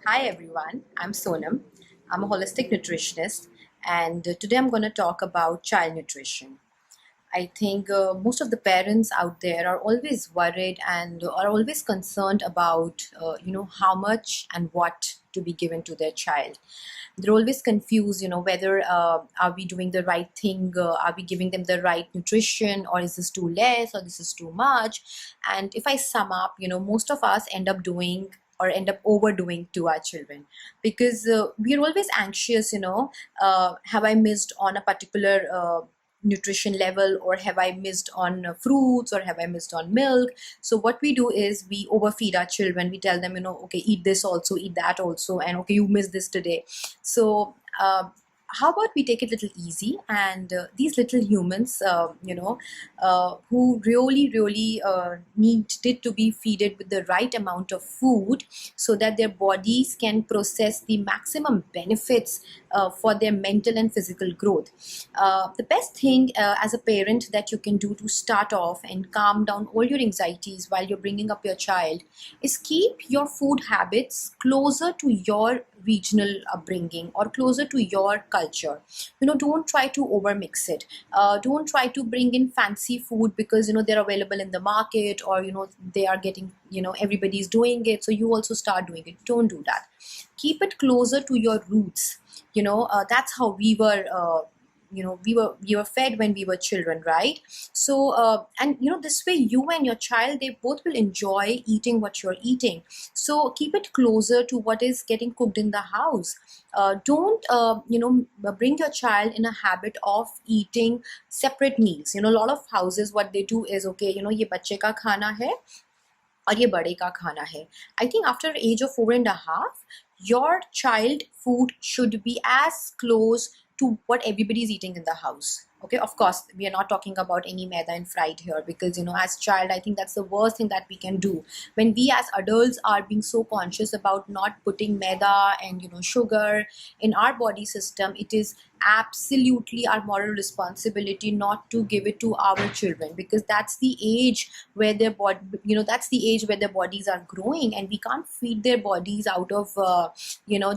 Hi everyone, I'm Sonam. I'm a holistic nutritionist, and today I'm going to talk about child nutrition. I think most of the parents out there are always worried and are always concerned about how much and what to be given to their child. They're always confused, whether are we doing the right thing, are we giving them the right nutrition, or is this too less, or this is too much. And if I sum up, most of us end up doing or end up overdoing to our children, because we're always anxious, have I missed on a particular nutrition level, or have I missed on fruits, or have I missed on milk. So what we do is we overfeed our children. We tell them, okay, eat this also, eat that also, and okay, you missed this today. So how about we take it a little easy, and these little humans, who really needed to be fed with the right amount of food, so that their bodies can process the maximum benefits for their mental and physical growth. The best thing as a parent that you can do to start off and calm down all your anxieties while you're bringing up your child is keep your food habits closer to your regional upbringing or closer to your culture. Don't try to overmix it. Don't try to bring in fancy food because they're available in the market, or they are getting, everybody's doing it, so you also start doing it. Don't do that. Keep it closer to your roots. That's how we were fed when we were children, right? So and this way you and your child, they both will enjoy eating what you're eating. So keep it closer to what is getting cooked in the house. Don't bring your child in a habit of eating separate meals. A lot of houses, what they do is, okay, ye bacche ka khana hai और ये बड़े का खाना है. I think after age of 4.5, your child food should be as close to what everybody is eating in the house. Okay, of course, we are not talking about any maida and fried here, because as child, I think that's the worst thing that we can do. When we as adults are being so conscious about not putting maida and sugar in our body system, it is absolutely our moral responsibility not to give it to our children, because that's the age where their body, that's the age where their bodies are growing, and we can't feed their bodies out of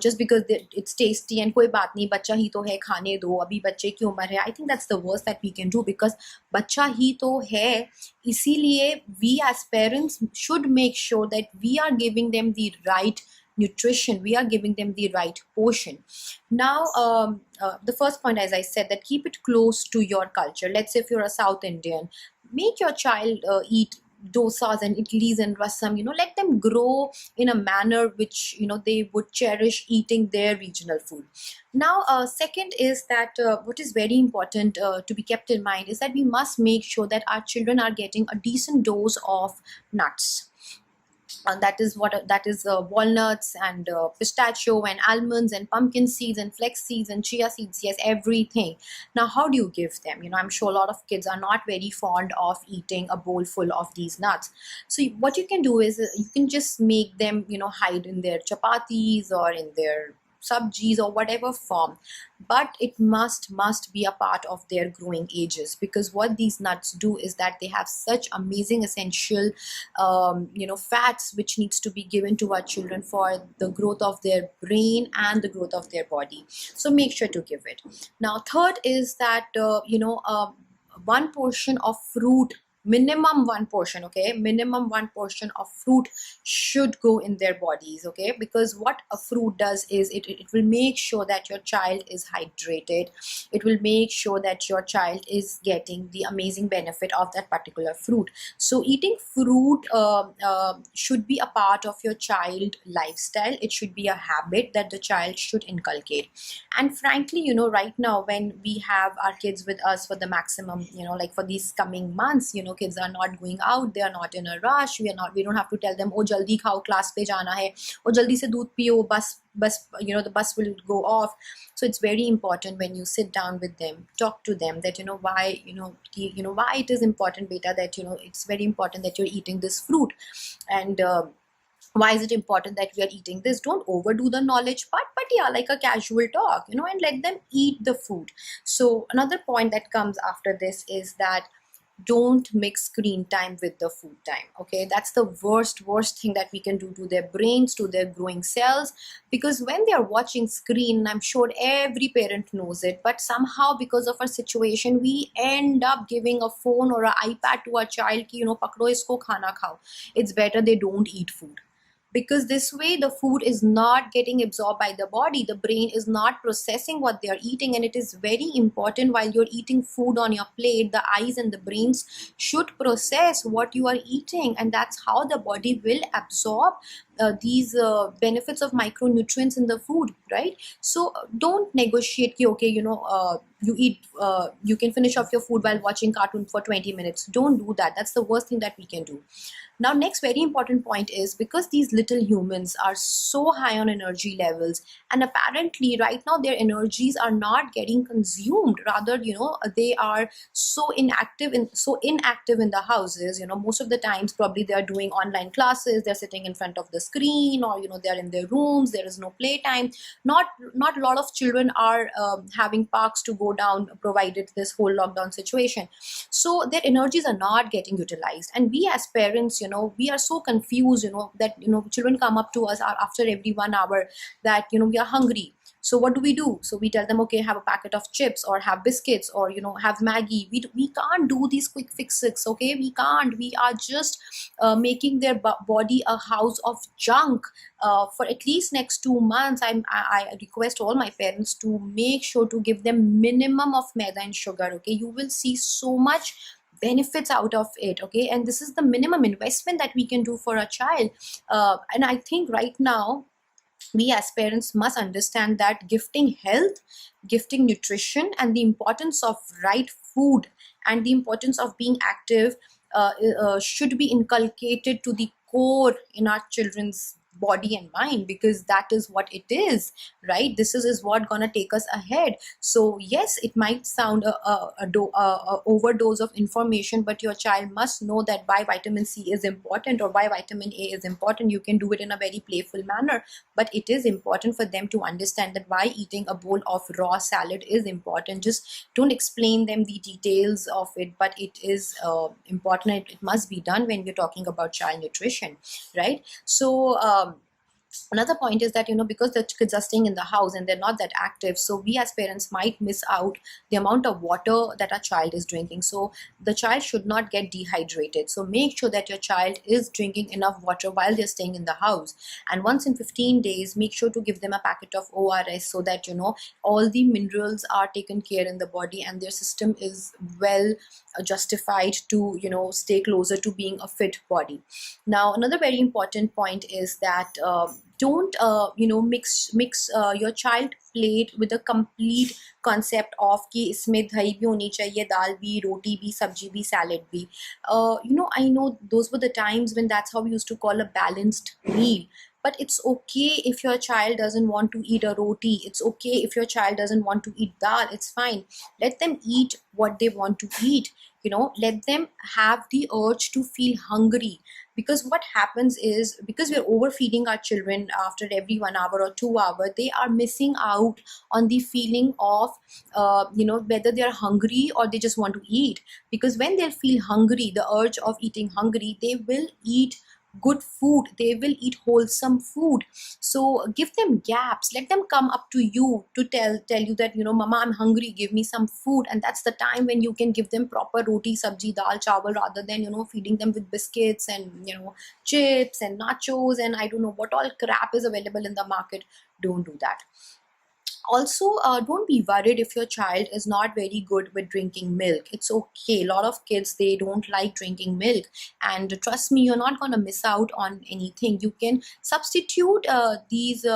just because it's tasty and koi baat nahi, bachcha hi to hai, khane do, abhi bacche ki umar hai. I think that's the worst that we can do, because bachcha hi to hai, isiliye we as parents should make sure that we are giving them the right nutrition, we are giving them the right portion. Now the first point, as I said, that keep it close to your culture. Let's say if you're a South Indian, make your child eat dosas and idlis and rasam. Let them grow in a manner which they would cherish eating their regional food. Now second is that what is very important to be kept in mind is that we must make sure that our children are getting a decent dose of nuts. And that is walnuts and pistachio and almonds and pumpkin seeds and flax seeds and chia seeds. Yes, everything. Now how do you give them? I'm sure a lot of kids are not very fond of eating a bowl full of these nuts. So what you can do is you can just make them hide in their chapatis or in their subjis or whatever form, but it must be a part of their growing ages, because what these nuts do is that they have such amazing essential fats which needs to be given to our children for the growth of their brain and the growth of their body. So make sure to give it. Now third is that one portion of fruit, minimum one portion, okay, minimum one portion of fruit should go in their bodies, okay, because what a fruit does is it will make sure that your child is hydrated. It will make sure that your child is getting the amazing benefit of that particular fruit. So eating fruit should be a part of your child lifestyle. It should be a habit that the child should inculcate. And frankly, right now when we have our kids with us for the maximum, like for these coming months, kids are not going out, they are not in a rush. We don't have to tell them, oh jaldi khao, class pe jana hai, oh jaldi se doodh piyo, bus the bus will go off. So it's very important when you sit down with them, talk to them, that why why it is important, beta, that it's very important that you're eating this fruit, and why is it important that we are eating this. Don't overdo the knowledge part, but yeah, like a casual talk, and let them eat the food. So another point that comes after this is that don't mix screen time with the food time. Okay, that's the worst thing that we can do to their brains, to their growing cells. Because when they are watching screen, I'm sure every parent knows it, but somehow because of our situation we end up giving a phone or an ipad to our child ki, pakdo isko khana khao. It's better they don't eat food, because this way the food is not getting absorbed by the body, the brain is not processing what they are eating. And it is very important, while you're eating food on your plate, the eyes and the brains should process what you are eating, and that's how the body will absorb these benefits of micronutrients in the food, right? So don't negotiate ki, okay, you eat you can finish off your food while watching cartoon for 20 minutes. Don't do that. That's the worst thing that we can do. Now, next very important point is, because these little humans are so high on energy levels, and apparently right now their energies are not getting consumed. Rather, they are so inactive in the houses. Most of the times probably they are doing online classes, they're sitting in front of the screen, or they're in their rooms, there is no playtime. Not a lot of children are having parks to go down, provided this whole lockdown situation. So their energies are not getting utilized, and we as parents, we are so confused, that children come up to us after every 1 hour that we are hungry. So what do? So we tell them, okay, have a packet of chips or have biscuits, or have Maggie. We can't do these quick fixes. Okay, we can't. We are just making their body a house of junk for at least next 2 months. I request all my parents to make sure to give them minimum of maida and sugar. Okay, you will see so much benefits out of it. Okay, and this is the minimum investment that we can do for a child. And I think right now we as parents must understand that gifting health, gifting nutrition, and the importance of right food, and the importance of being active should be inculcated to the core in our children's body and mind, because that is what it is, right? This is what gonna take us ahead. So yes, it might sound a overdose of information, but your child must know that why vitamin C is important, or why vitamin A is important. You can do it in a very playful manner, but it is important for them to understand that why eating a bowl of raw salad is important. Just don't explain them the details of it, but it is important. It must be done when we're talking about child nutrition, right? So another point is that because the kids are staying in the house and they're not that active, so we as parents might miss out the amount of water that our child is drinking. So the child should not get dehydrated, so make sure that your child is drinking enough water while they're staying in the house. And once in 15 days, make sure to give them a packet of ORS, so that all the minerals are taken care in the body, and their system is well justified to stay closer to being a fit body. Now, another very important point is that don't mix your child plate with a complete concept of कि इसमें दही भी होनी चाहिए, दाल भी, roti भी, sabji भी, salad भी. I know those were the times when that's how we used to call a balanced meal. But it's okay if your child doesn't want to eat a roti. It's okay if your child doesn't want to eat dal. It's fine. Let them eat what they want to eat. Let them have the urge to feel hungry. Because what happens is, because we're overfeeding our children after every 1 hour or 2 hour, they are missing out on the feeling of whether they're hungry or they just want to eat. Because when they'll feel hungry, the urge of eating hungry, they will eat good food, they will eat wholesome food. So give them gaps, let them come up to you to tell you that mama, I'm hungry, give me some food. And that's the time when you can give them proper roti, sabji, dal, chawal, rather than feeding them with biscuits and chips and nachos and I don't know what all crap is available in the market. Don't do that. Also, don't be worried if your child is not very good with drinking milk. It's okay. A lot of kids, they don't like drinking milk, and trust me, you're not going to miss out on anything. You can substitute these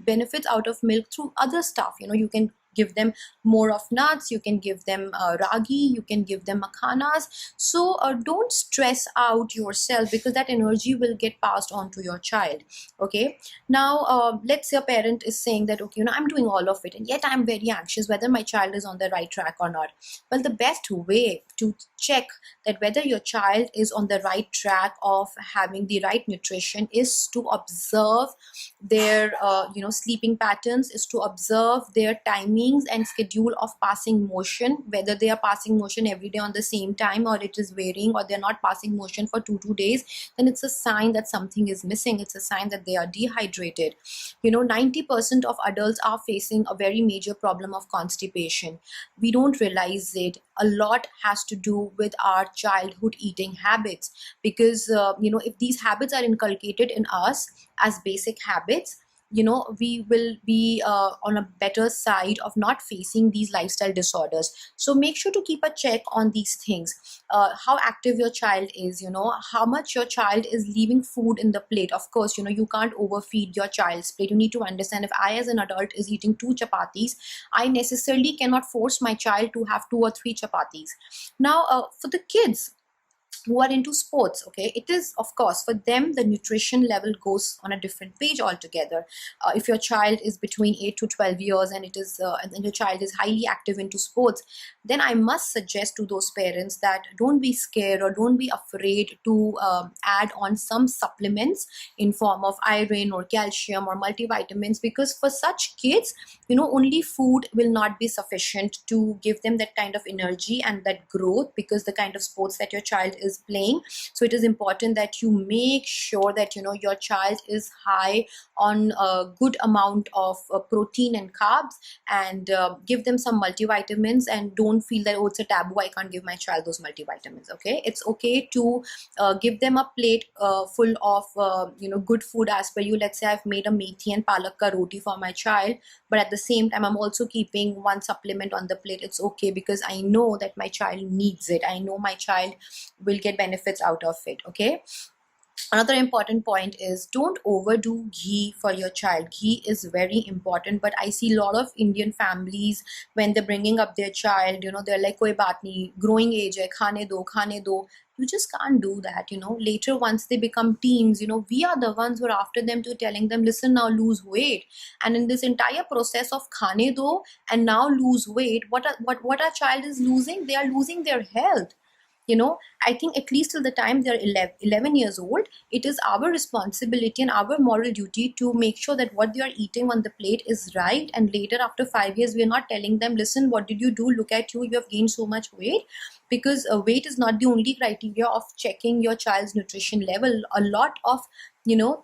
benefits out of milk through other stuff. You can give them more of nuts, you can give them ragi, you can give them makhanas. So don't stress out yourself, because that energy will get passed on to your child. Okay, now let's say a parent is saying that, okay, I'm doing all of it and yet I'm very anxious whether my child is on the right track or not. Well, the best way to check that whether your child is on the right track of having the right nutrition is to observe their sleeping patterns, is to observe their timings and schedule of passing motion, whether they are passing motion every day on the same time or it is varying, or they're not passing motion for 2 days, then it's a sign that something is missing. It's a sign that they are dehydrated. 90% of adults are facing a very major problem of constipation. We don't realize it. A lot has to do with our childhood eating habits, because if these habits are inculcated in us as basic habits, we will be on a better side of not facing these lifestyle disorders. So make sure to keep a check on these things. How active your child is, how much your child is leaving food in the plate. Of course, you can't overfeed your child's plate. You need to understand, if I as an adult is eating 2 chapatis, I necessarily cannot force my child to have 2 or 3 chapatis. Now, for the kids who are into sports, okay, it is, of course, for them the nutrition level goes on a different page altogether. If your child is between 8 to 12 years and and your child is highly active into sports, then I must suggest to those parents that don't be scared or don't be afraid to add on some supplements in form of iron or calcium or multivitamins, because for such kids, only food will not be sufficient to give them that kind of energy and that growth, because the kind of sports that your child is playing. So it is important that you make sure that your child is high on a good amount of protein and carbs, and give them some multivitamins, and don't feel that, oh, it's a taboo, I can't give my child those multivitamins. Okay, it's okay to give them a plate full of good food as per you. Let's say I've made a methi and palak ka roti for my child, but at the same time I'm also keeping one supplement on the plate. It's okay, because I know that my child needs it. I know my child will get benefits out of it. Okay, another important point is, don't overdo ghee for your child. Ghee is very important, but I see a lot of Indian families, when they're bringing up their child, they're like, koi baat nahi, growing age hai, khane do. You just can't do that. Later, once they become teens, we are the ones who are after them, to telling them, listen, now lose weight. And in this entire process of khane do and now lose weight, what our child is losing? They are losing their health. I think at least till the time they're 11 years old, it is our responsibility and our moral duty to make sure that what they are eating on the plate is right. And later, after 5 years, we are not telling them, listen, what did you do? Look at you, you have gained so much weight. Because weight is not the only criteria of checking your child's nutrition level. A lot of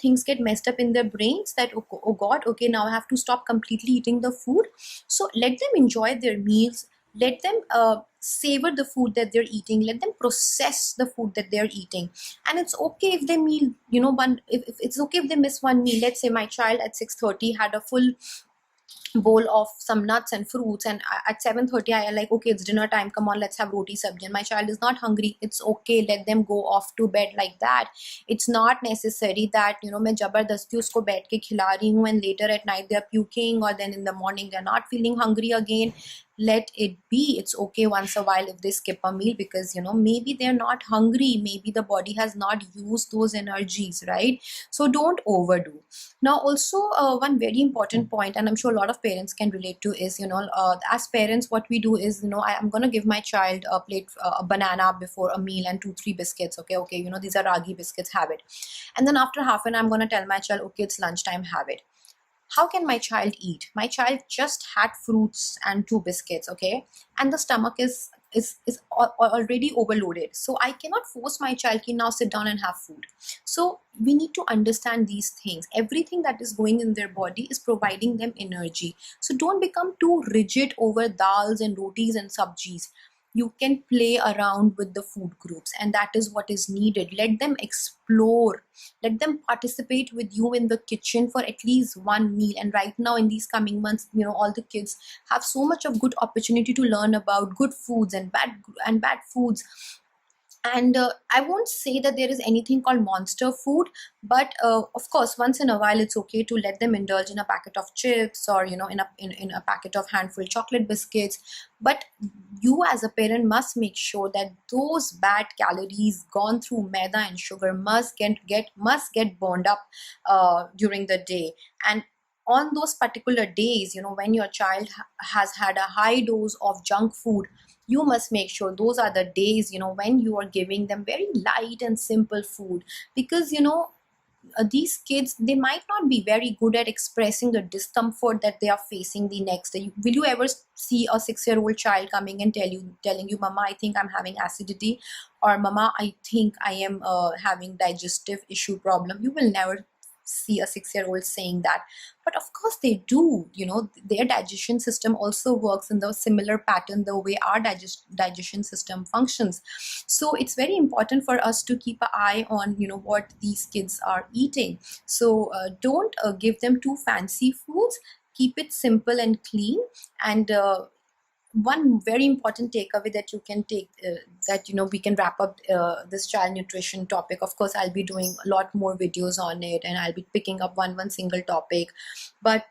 things get messed up in their brains, that, oh God, okay, now I have to stop completely eating the food. So let them enjoy their meals. Let them savor the food that they're eating. Let them process the food that they're eating. And it's okay if they meal, if it's okay if they miss one meal. Let's say my child at 6:30 had a full bowl of some nuts and fruits, and at 7:30 I like, okay, it's dinner time, come on, let's have roti sabji, and my child is not hungry. It's okay, let them go off to bed like that. It's not necessary that मैं जबरदस्ती उसको बैठ के खिला रही हूँ, and later at night they're puking, or then in the morning they're not feeling hungry again. Let it be. It's okay once a while if they skip a meal, because maybe they're not hungry, maybe the body has not used those energies, right? So don't overdo. Now also, one very important point, and I'm sure a lot of parents can relate to, is as parents, what we do is, I'm going to give my child a plate, a banana before a meal, and 2-3 biscuits. Okay, these are ragi biscuits, have it. And then after half an hour, I'm going to tell my child, okay, it's lunchtime, have it. How can my child eat? My child just had fruits and 2 biscuits, okay, and the stomach is already overloaded. So I cannot force my child to now sit down and have food. So we need to understand these things. Everything that is going in their body is providing them energy. So don't become too rigid over dals and rotis and sabjis. You can play around with the food groups, and that is what is needed. Let them explore. Let them participate with you in the kitchen for at least one meal. And right now, in these coming months, all the kids have so much of good opportunity to learn about good foods and bad foods. And I won't say that there is anything called monster food, but of course, once in a while, it's okay to let them indulge in a packet of chips, or in a packet of handful chocolate biscuits. But you as a parent must make sure that those bad calories gone through maida and sugar must get burned up during the day. And on those particular days, when your child has had a high dose of junk food, you must make sure those are the days, when you are giving them very light and simple food. Because these kids, they might not be very good at expressing the discomfort that they are facing the next day. Will you ever see a 6-year-old child coming and telling you, mama, I think I'm having acidity, or mama, I think I am having digestive issue problem? You will never see a 6-year-old saying that. But of course they do. Their digestion system also works in the similar pattern the way our digestion system functions. So it's very important for us to keep an eye on what these kids are eating. So don't give them too fancy foods. Keep it simple and clean. And one very important takeaway that you can take, that we can wrap up this child nutrition topic. Of course, I'll be doing a lot more videos on it, and I'll be picking up one single topic. But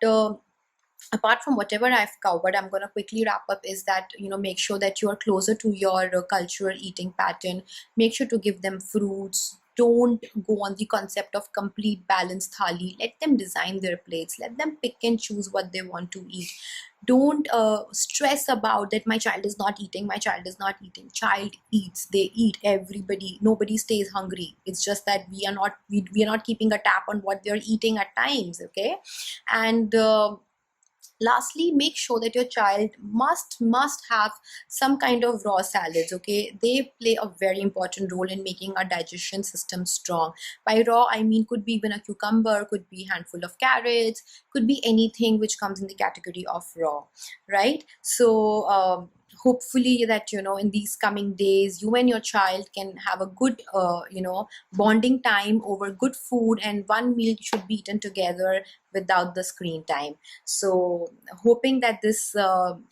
apart from whatever I've covered, I'm going to quickly wrap up, is that make sure that you are closer to your cultural eating pattern. Make sure to give them fruits. Don't go on the concept of complete balanced thali. Let them design their plates. Let them pick and choose what they want to eat. Don't stress about that my child is not eating, my child is not eating. Child eats, they eat. Everybody, nobody stays hungry. It's just that we are not keeping a tap on what they're eating at times. Okay. And lastly, make sure that your child must have some kind of raw salads. Okay, they play a very important role in making our digestion system strong. By raw, I mean could be even a cucumber, could be a handful of carrots, could be anything which comes in the category of raw, right? So hopefully that in these coming days, you and your child can have a good bonding time over good food, and one meal should be eaten together without the screen time. So hoping that this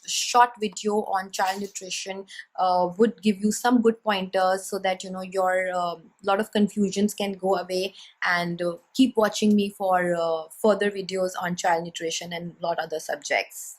short video on child nutrition would give you some good pointers, so that your lot of confusions can go away. And keep watching me for further videos on child nutrition and lot other subjects.